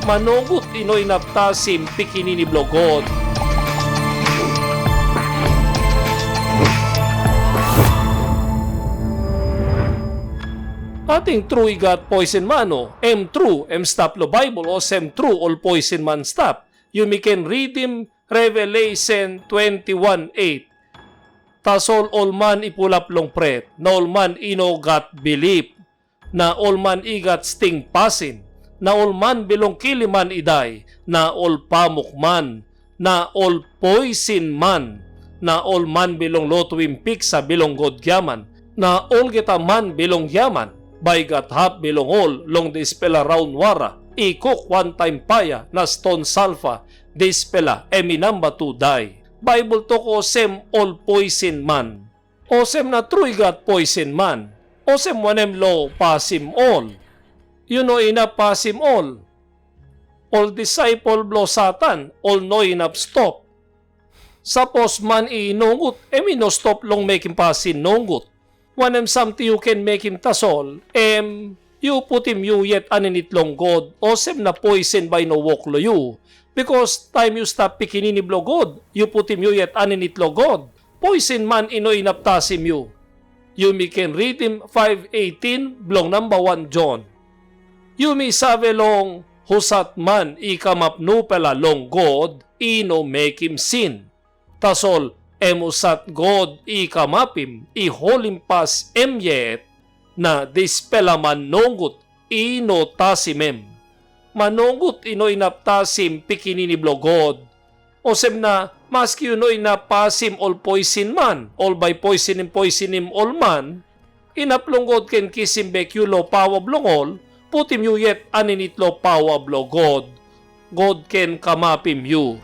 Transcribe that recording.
Manungot inoy naptasim pikinini blogod. Ating true igat poison mano, true, stop lo Bible, o true, all poison man stop. You can read him Revelation 21:8. Tasol all man ipulap long pret, na all man ino got belief, na all man igat sting pasin, na all man bilong kiliman iday, na all pamukman, na all poison man, na all man bilong lotuimpik sa bilong godyaman, na all kita man bilong yaman, by gat hap bilong all long dispela round wara, ikok one time paya na stone salfa, dispela eminamba to die. Bible to ko sem all poison man. O sem na true got poison man. O sem wanem lo pasim all. You know enough pasim all. All disciple blow Satan. All know enough stop. Suppose man inungot. No stop long make him pasin nungot. Wanem something you can make him tasol. You put him you yet aninit long God. O sem na poison by no walk lo you. Because time you stop pikinini blogod, you put him you yet aninit logod. Poison man ino inaptasim you. You may can read him 5:18 blong number 1 John. You may sabe long husat man ikamapno pala long God ino make him sin. Tasol emusat God ikamapim iholim pas yet na dispela man nongut ino tasimem. Manungot ino inaptasim pikinini blogod. O sem na maski ino inapasim all poison man, all by poisonim all man, inaplongod ken kisim bekulo pawa blongol, putim yu yet aninitlo pawa blogod. God ken kamapim yu.